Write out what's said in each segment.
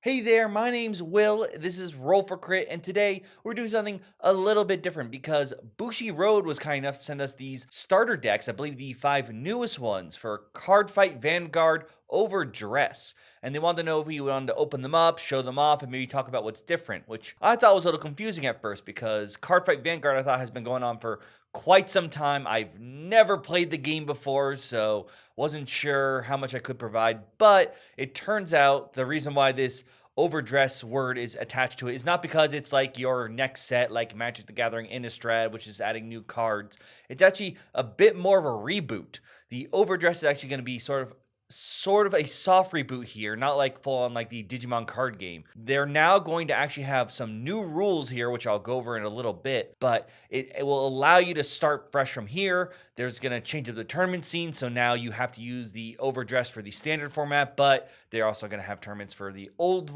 Hey there, my name's Will. This is Roll for Crit, and today we're doing something a little bit different because Bushi Road was kind enough to send us these starter decks, I believe the 5 newest ones for Cardfight, Vanguard overdress. And they wanted to know if we wanted to open them up, show them off, and maybe talk about what's different, which I thought was a little confusing at first because Cardfight Vanguard I thought has been going on for quite some time. I've never played the game before, so wasn't sure how much I could provide, but it turns out the reason why this overdress word is attached to it is not because it's like your next set like Magic the Gathering Innistrad, which is adding new cards. It's actually a bit more of a reboot. The overdress is actually going to be sort of a soft reboot here, not like full on like the Digimon card game. They're now going to actually have some new rules here, which I'll go over in a little bit, but it will allow you to start fresh from here. There's going to change up the tournament scene, so now you have to use the overdress for the standard format, but they're also going to have tournaments for the old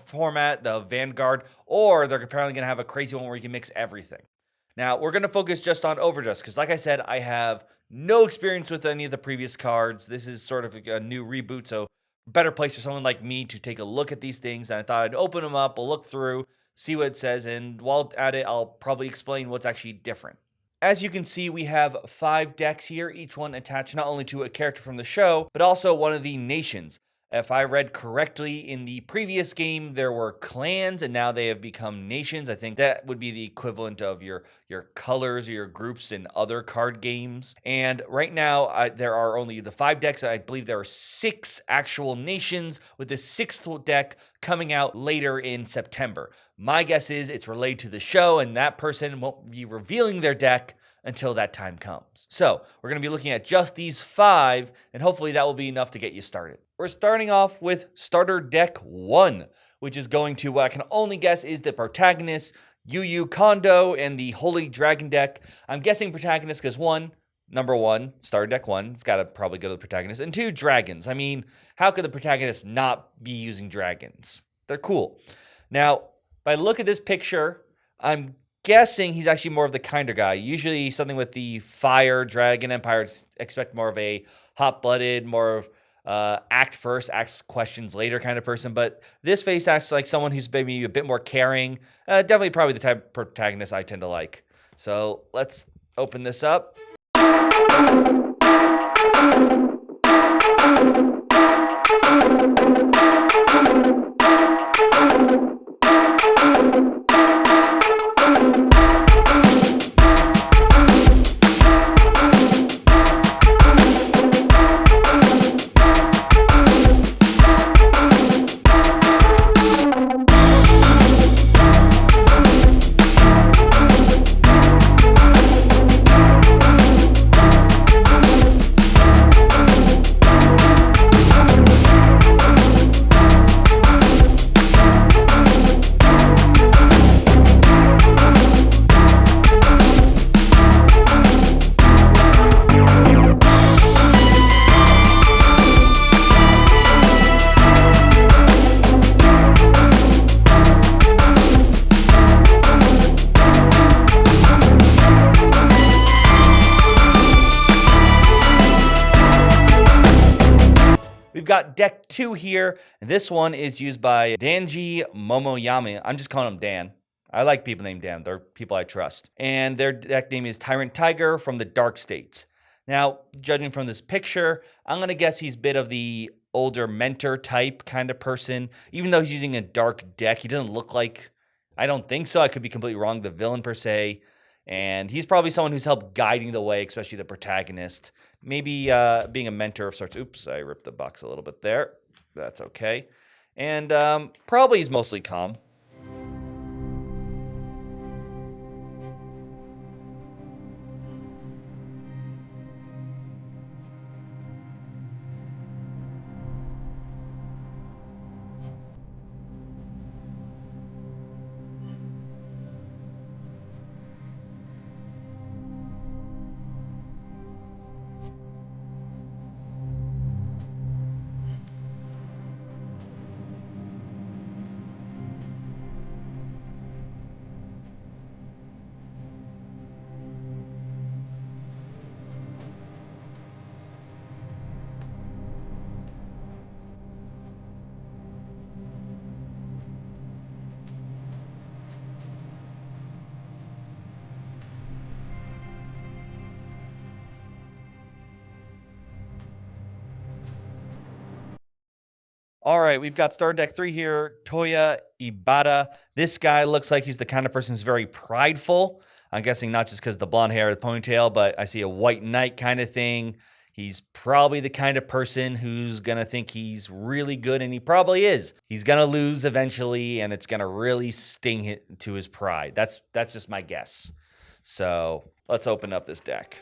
format, the Vanguard, or they're apparently going to have a crazy one where you can mix everything. Now, we're going to focus just on overdress because, like I said, I have no experience with any of the previous cards. This is sort of a new reboot, so better place for someone like me to take a look at these things. And I thought I'd open them up, we'll look through, see what it says, and while at it, I'll probably explain what's actually different. As you can see, we have 5 decks here, each one attached not only to a character from the show, but also one of the nations. If I read correctly, in the previous game, there were clans, and now they have become nations. I think that would be the equivalent of your colors or your groups in other card games. And right now, there are only the 5 decks. I believe there are 6 actual nations, with the 6th deck coming out later in September. My guess is it's related to the show, and that person won't be revealing their deck until that time comes. So we're going to be looking at just these 5, and hopefully that will be enough to get you started. We're starting off with starter deck 1, which is going to what I can only guess is the protagonist, Yu Yu Kondo, and the Holy Dragon deck. I'm guessing protagonist because number 1, starter deck 1, it's got to probably go to the protagonist, and 2, dragons. I mean, how could the protagonist not be using dragons? They're cool. Now, by look at this picture, I'm guessing he's actually more of the kinder guy. Usually something with the fire dragon empire, expect more of a hot-blooded, more of act first, ask questions later kind of person. But this face acts like someone who's maybe a bit more caring. Definitely probably the type of protagonist I tend to like. So let's open this up. We've got deck 2 here, and this one is used by Danji Momoyama. I'm just calling him Dan. I like people named Dan. They're people I trust. And their deck name is Tyrant Tiger from the Dark States. Now, judging from this picture, I'm going to guess he's a bit of the older mentor type kind of person. Even though he's using a dark deck, he doesn't look like, I don't think so. I could be completely wrong, the villain per se. And he's probably someone who's helped guiding the way, especially the protagonist. Maybe being a mentor of sorts. Oops, I ripped the box a little bit there. That's okay. And probably he's mostly calm. All right, we've got Star Deck 3 here, Toya Ibata. This guy looks like he's the kind of person who's very prideful. I'm guessing not just because of the blonde hair or the ponytail, but I see a white knight kind of thing. He's probably the kind of person who's going to think he's really good, and he probably is. He's going to lose eventually, and it's going to really sting to his pride. That's just my guess. So let's open up this deck.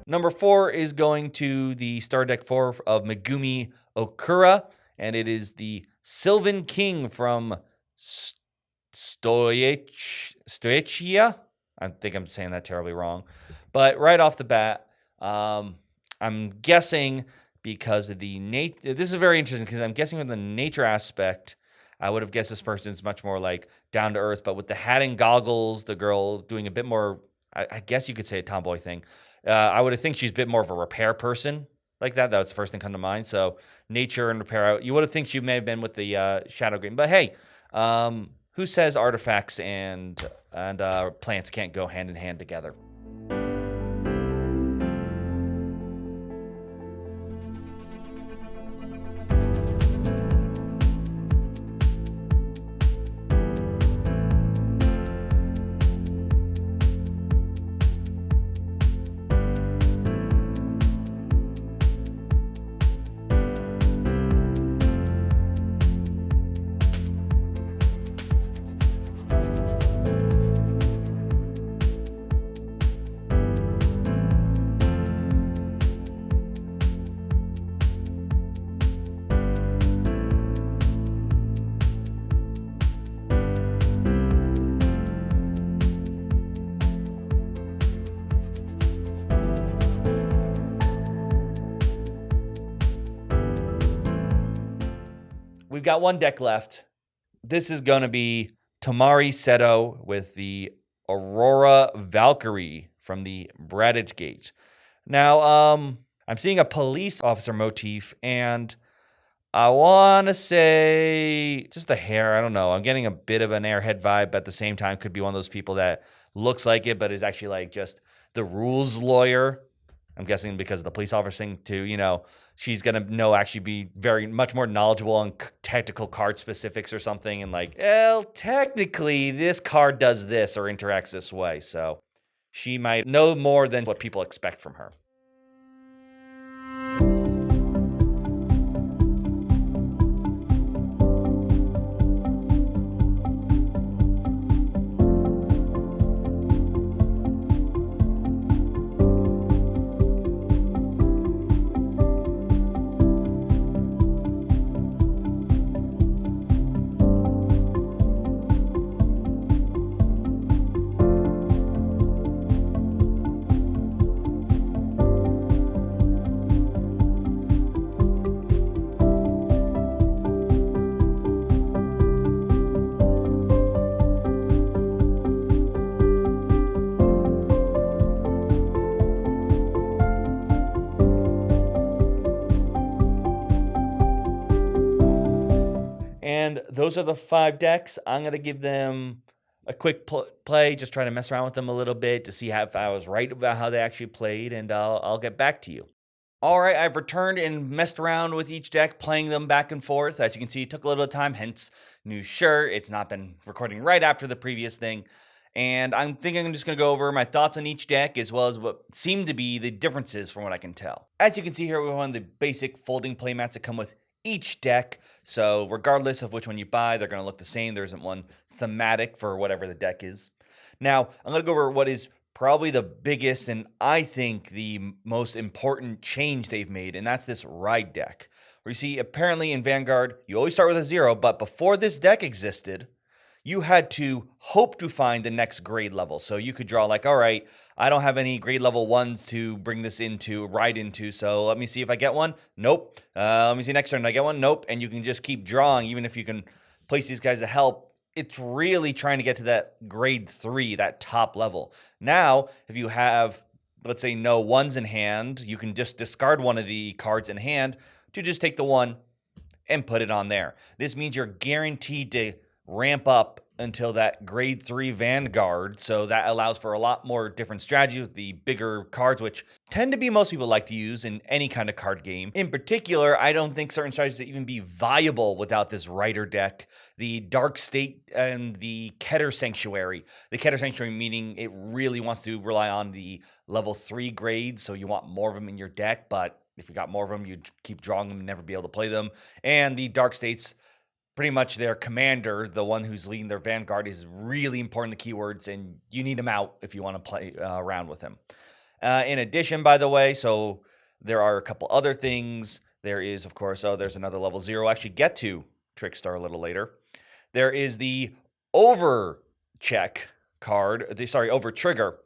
Number 4 is going to the Star Deck 4 of Megumi Okura, and it is the Sylvan King from Stoichia. I think I'm saying that terribly wrong. But right off the bat, I'm guessing because of the nature. This is very interesting because I'm guessing with the nature aspect, I would have guessed this person's much more like down to earth. But with the hat and goggles, the girl doing a bit more, I guess you could say a tomboy thing. I would think she's a bit more of a repair person like that. That was the first thing come to mind. So nature and repair. You would have think she may have been with the Shadow Green. But hey, who says artifacts and plants can't go hand in hand together? We've got one deck left. This is going to be Tamari Seto with the Aurora Valkyrie from the Bradage Gate. Now, I'm seeing a police officer motif, and I want to say just the hair. I don't know. I'm getting a bit of an airhead vibe, but at the same time, could be one of those people that looks like it, but is actually like just the rules lawyer. I'm guessing because of the police officer thing too, she's going to actually be very much more knowledgeable on technical card specifics or something. And like, well, technically this card does this or interacts this way. So she might know more than what people expect from her. And those are the 5 decks. I'm going to give them a quick play, just try to mess around with them a little bit to see if I was right about how they actually played, and I'll get back to you. All right, I've returned and messed around with each deck, playing them back and forth. As you can see, it took a little bit of time, hence new shirt. It's not been recording right after the previous thing. And I'm thinking I'm just going to go over my thoughts on each deck as well as what seem to be the differences from what I can tell. As you can see here, we have one of the basic folding playmats that come with each deck. So regardless of which one you buy, they're going to look the same. There isn't one thematic for whatever the deck is. Now, I'm going to go over what is probably the biggest and I think the most important change they've made, and that's this ride deck. Where you see, apparently in Vanguard, you always start with a 0, but before this deck existed, you had to hope to find the next grade level. So you could draw like, all right, I don't have any grade level 1s to bring this into, ride into, so let me see if I get one. Nope. Let me see next turn, I get one? Nope. And you can just keep drawing, even if you can place these guys to help. It's really trying to get to that grade 3, that top level. Now, if you have, let's say, no 1s in hand, you can just discard one of the cards in hand to just take the 1 and put it on there. This means you're guaranteed to ramp up until that grade 3 Vanguard, so that allows for a lot more different strategies with the bigger cards, which tend to be most people like to use in any kind of card game. In particular, I don't think certain strategies would even be viable without this Rider deck. The Dark State and the Keter Sanctuary. The Keter Sanctuary meaning it really wants to rely on the level 3 grades, so you want more of them in your deck, but if you got more of them, you'd keep drawing them and never be able to play them. And the Dark States, pretty much their commander, the one who's leading their Vanguard, is really important, the keywords, and you need him out if you want to play around with him. In addition, by the way, so there are a couple other things. There is, of course, there's another level 0. I'll actually get to Trickstar a little later. There is the Overcheck card, over trigger.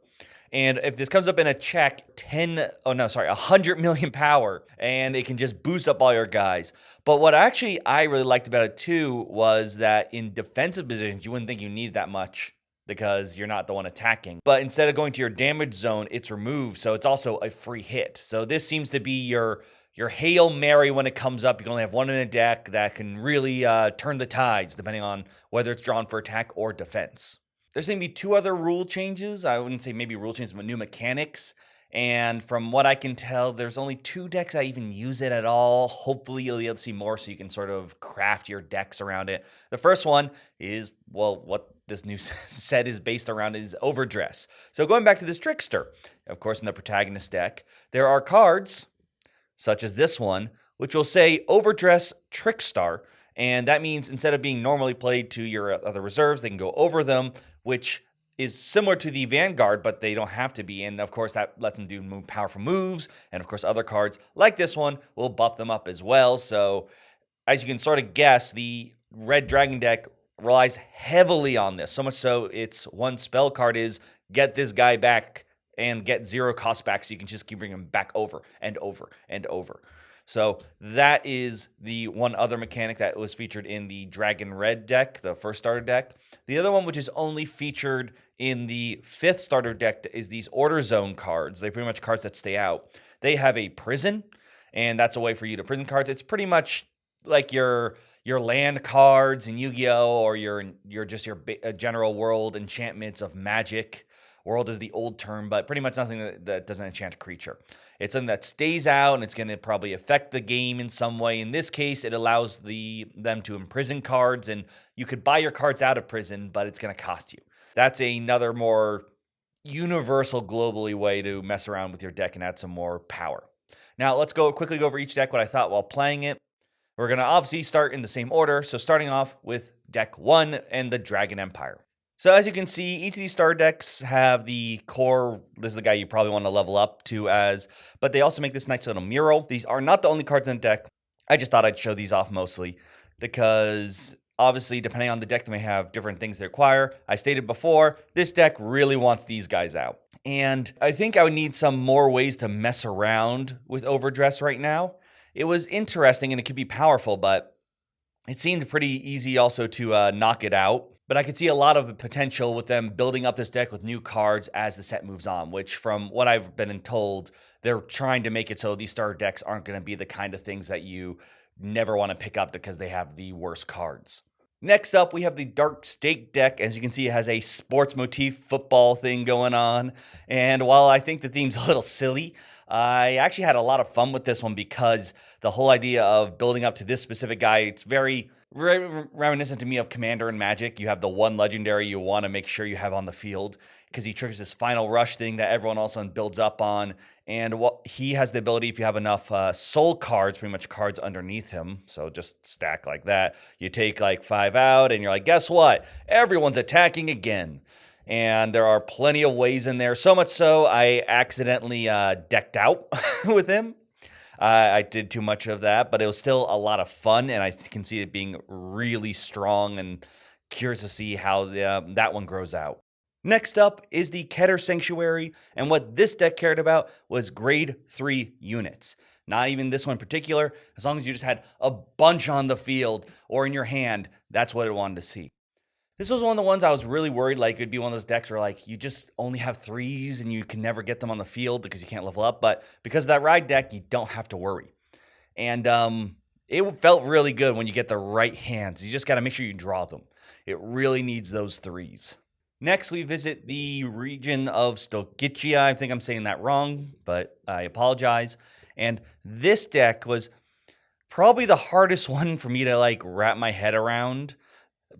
And if this comes up in a check, 100 million power, and it can just boost up all your guys. But what actually I really liked about it too was that in defensive positions, you wouldn't think you need that much because you're not the one attacking. But instead of going to your damage zone, it's removed, so it's also a free hit. So this seems to be your Hail Mary when it comes up. You can only have one in a deck that can really turn the tides, depending on whether it's drawn for attack or defense. There's going to be 2 other rule changes. I wouldn't say maybe rule changes, but new mechanics. And from what I can tell, there's only 2 decks that even use it at all. Hopefully you'll be able to see more so you can sort of craft your decks around it. The first one is, well, what this new set is based around is overdress. So going back to this Trickster, of course, in the protagonist deck, there are cards, such as this one, which will say overdress Trickstar. And that means instead of being normally played to your other reserves, they can go over them, which is similar to the Vanguard, but they don't have to be. And of course, that lets them do powerful moves. And of course, other cards like this one will buff them up as well. So as you can sort of guess, the Red Dragon deck relies heavily on this. So much so, its one spell card is get this guy back and get 0 cost back, so you can just keep bringing him back over and over and over. So that is the one other mechanic that was featured in the Dragon Red deck, the first starter deck. The other one, which is only featured in the 5th starter deck, is these Order Zone cards. They're pretty much cards that stay out. They have a prison, and that's a way for you to prison cards. It's pretty much like your land cards in Yu-Gi-Oh! Or your general world enchantments of Magic. World is the old term, but pretty much nothing that doesn't enchant a creature. It's something that stays out, and it's going to probably affect the game in some way. In this case, it allows them to imprison cards, and you could buy your cards out of prison, but it's going to cost you. That's another more universal, globally way to mess around with your deck and add some more power. Now, let's quickly go over each deck, what I thought while playing it. We're going to obviously start in the same order, so starting off with deck 1 and the Dragon Empire. So as you can see, each of these star decks have the core, this is the guy you probably want to level up to as, but they also make this nice little mural. These are not the only cards in the deck. I just thought I'd show these off mostly because obviously depending on the deck, they may have different things they require. I stated before, this deck really wants these guys out. And I think I would need some more ways to mess around with overdress right now. It was interesting and it could be powerful, but it seemed pretty easy also to knock it out. But I could see a lot of potential with them building up this deck with new cards as the set moves on, which from what I've been told, they're trying to make it so these starter decks aren't going to be the kind of things that you never want to pick up because they have the worst cards. Next up, we have the Dark State deck. As you can see, it has a sports motif football thing going on. And while I think the theme's a little silly, I actually had a lot of fun with this one because the whole idea of building up to this specific guy, it's very Very reminiscent to me of Commander and Magic. You have the one legendary you want to make sure you have on the field because he triggers this final rush thing that everyone else builds up on. And what he has the ability, if you have enough soul cards, pretty much cards underneath him, so just stack like that, you take like 5 out and you're like, guess what? Everyone's attacking again. And there are plenty of ways in there. So much so, I accidentally decked out with him. I did too much of that, but it was still a lot of fun, and I can see it being really strong and curious to see how that one grows out. Next up is the Keter Sanctuary, and what this deck cared about was grade 3 units. Not even this one in particular, as long as you just had a bunch on the field or in your hand, that's what it wanted to see. This was one of the ones I was really worried like it'd be one of those decks where like you just only have 3s and you can never get them on the field because you can't level up. But because of that ride deck, you don't have to worry. And it felt really good when you get the right hands. You just got to make sure you draw them. It really needs those 3s. Next, we visit the region of Stokichia. I think I'm saying that wrong, but I apologize. And this deck was probably the hardest one for me to like wrap my head around,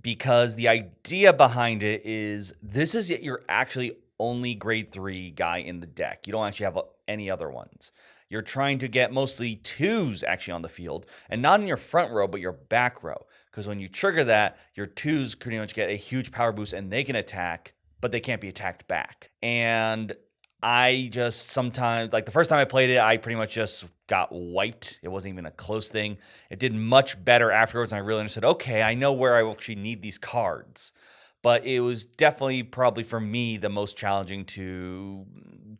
because the idea behind it is this is your actually only grade 3 guy in the deck. You don't actually have any other ones. You're trying to get mostly 2s actually on the field, and not in your front row, but your back row. Because when you trigger that, your 2s pretty much get a huge power boost, and they can attack, but they can't be attacked back. And I just sometimes, like the first time I played it, I pretty much just got wiped. It wasn't even a close thing. It did much better afterwards, and I really understood, okay, I know where I actually need these cards. But it was definitely probably for me the most challenging to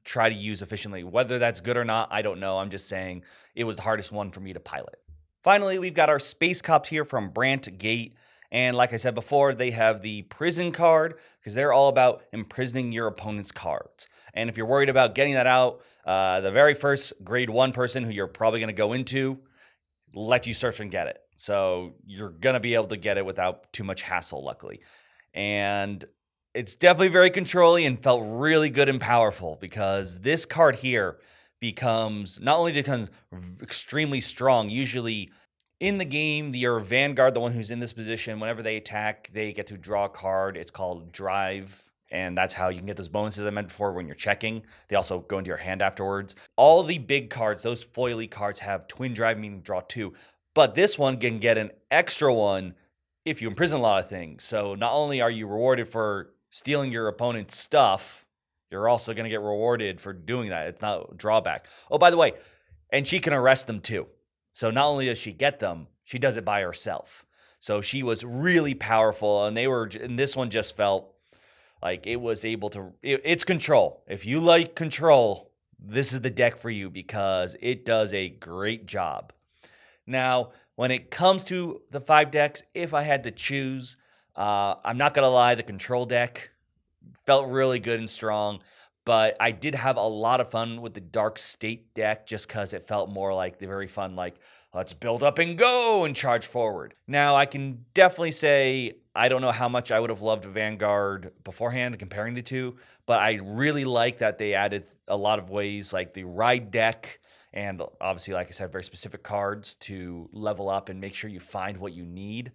try to use efficiently. Whether that's good or not, I don't know. I'm just saying it was the hardest one for me to pilot. Finally, we've got our Space Cops here from Brant Gate. And like I said before, they have the prison card because they're all about imprisoning your opponent's cards. And if you're worried about getting that out, the very first grade 1 person who you're probably going to go into lets you search and get it. So you're going to be able to get it without too much hassle, luckily. And it's definitely very controlling and felt really good and powerful because this card here becomes extremely strong. Usually in the game, your Vanguard, the one who's in this position, whenever they attack, they get to draw a card. It's called Drive. And that's how you can get those bonuses I meant before when you're checking. They also go into your hand afterwards. All the big cards, those foily cards, have Twin Drive, meaning draw 2. But this one can get an extra one if you imprison a lot of things. So not only are you rewarded for stealing your opponent's stuff, you're also going to get rewarded for doing that. It's not a drawback. Oh, by the way, and she can arrest them too. So not only does she get them, she does it by herself. So she was really powerful, and this one just felt like it was able to, it's control. If you like control, this is the deck for you because it does a great job. Now, when it comes to the 5 decks, if I had to choose, I'm not going to lie, the control deck felt really good and strong, but I did have a lot of fun with the Dark State deck just because it felt more like the very fun, like, let's build up and go and charge forward. Now, I can definitely say I don't know how much I would have loved Vanguard beforehand comparing the two, but I really like that they added a lot of ways like the ride deck and obviously, like I said, very specific cards to level up and make sure you find what you need.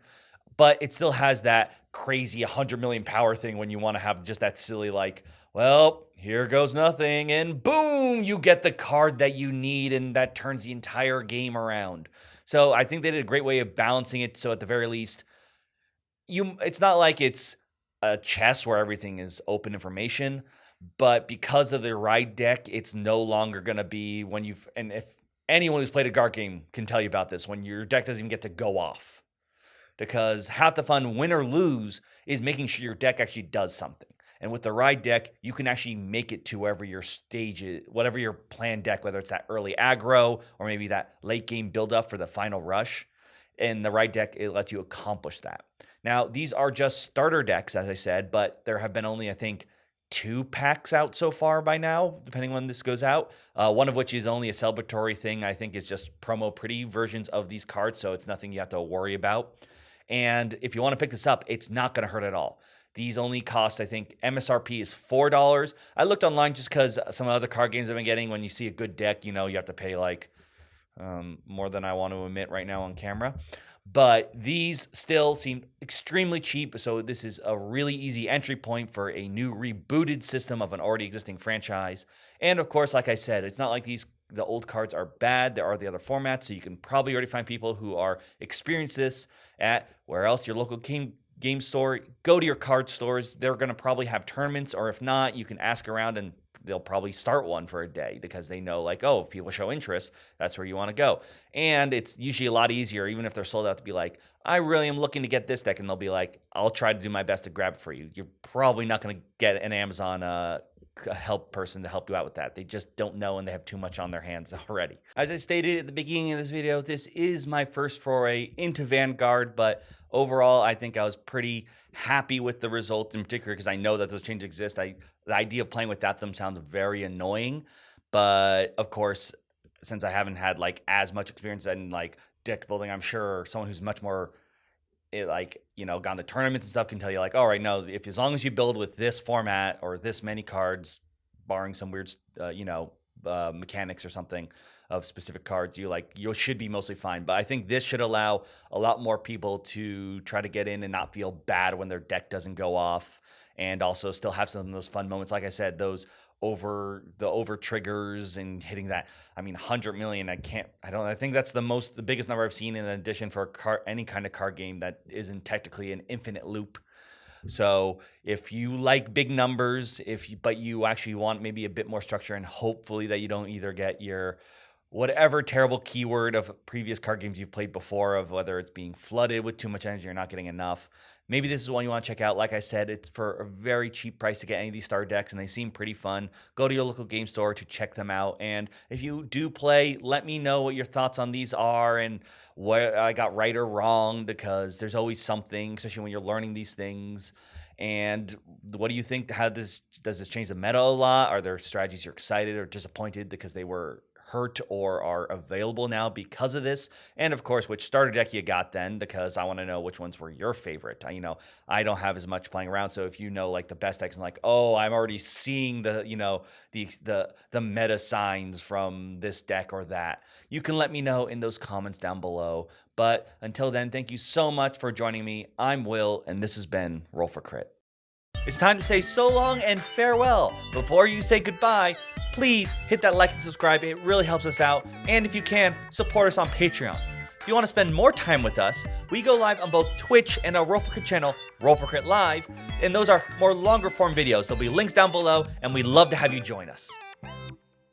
But it still has that crazy 100 million power thing when you want to have just that silly like, well, here goes nothing, and boom, you get the card that you need, and that turns the entire game around. So I think they did a great way of balancing it. So at the very least, it's not like it's a chess where everything is open information, but because of the ride deck, it's no longer going to be and if anyone who's played a card game can tell you about this, when your deck doesn't even get to go off. Because half the fun, win or lose, is making sure your deck actually does something. And with the ride deck, you can actually make it to wherever your stage is, whatever your planned deck, whether it's that early aggro or maybe that late game buildup for the final rush. And the ride deck, it lets you accomplish that. Now, these are just starter decks, as I said, but there have been only, I think, 2 packs out so far by now, depending when this goes out. One of which is only a celebratory thing. I think is just promo pretty versions of these cards, so it's nothing you have to worry about. And if you want to pick this up, it's not going to hurt at all. These only cost, I think, MSRP is $4. I looked online just because some other card games I've been getting, when you see a good deck, you have to pay like more than I want to admit right now on camera. but these still seem extremely cheap. So this is a really easy entry point for a new rebooted system of an already existing franchise. And of course, like I said, it's not like the old cards are bad. There are the other formats, so you can probably already find people who are experienced this at where else, your local game store. Go to your card stores. They're going to probably have tournaments, or if not, you can ask around and they'll probably start one for a day because they know, like, oh, if people show interest, that's where you want to go. And it's usually a lot easier, even if they're sold out, to be like, I really am looking to get this deck, and they'll be like, I'll try to do my best to grab it for you. You're probably not going to get an Amazon help person to help you out with that. They just don't know, and they have too much on their hands already. As I stated at the beginning of this video, this is my first foray into Vanguard, but overall, I think I was pretty happy with the result, in particular because I know that those changes exist. The idea of playing without them sounds very annoying, but of course, since I haven't had like as much experience in like deck building, I'm sure someone who's much more gone to tournaments and stuff can tell you, like, all right, no, if as long as you build with this format or this many cards, barring some weird mechanics or something of specific cards, you should be mostly fine. But I think this should allow a lot more people to try to get in and not feel bad when their deck doesn't go off, and also still have some of those fun moments. Like I said, those over triggers and hitting that, 100 million. I think that's the biggest number I've seen in an addition for any kind of card game that isn't technically an infinite loop. So if you like big numbers, but you actually want maybe a bit more structure, and hopefully that you don't either get your whatever terrible keyword of previous card games you've played before, of whether it's being flooded with too much energy or not getting enough, maybe this is one you want to check out. Like I said, it's for a very cheap price to get any of these starter decks, and they seem pretty fun. Go to your local game store to check them out. And if you do play, let me know what your thoughts on these are and what I got right or wrong, because there's always something, especially when you're learning these things. And what do you think? How does this change the meta a lot? Are there strategies you're excited or disappointed because they were hurt or are available now because of this? And of course, which starter deck you got then, because I want to know which ones were your favorite. I don't have as much playing around, so if you know like the best decks and like, oh, I'm already seeing the meta signs from this deck or that, you can let me know in those comments down below. But until then, thank you so much for joining me. I'm Will, and this has been Roll for Crit. It's time to say so long and farewell. Before you say goodbye, please hit that like and subscribe. It really helps us out. And if you can, support us on Patreon. If you want to spend more time with us, we go live on both Twitch and our Roll for Crit channel, Roll for Crit Live. And those are more longer form videos. There'll be links down below, and we'd love to have you join us.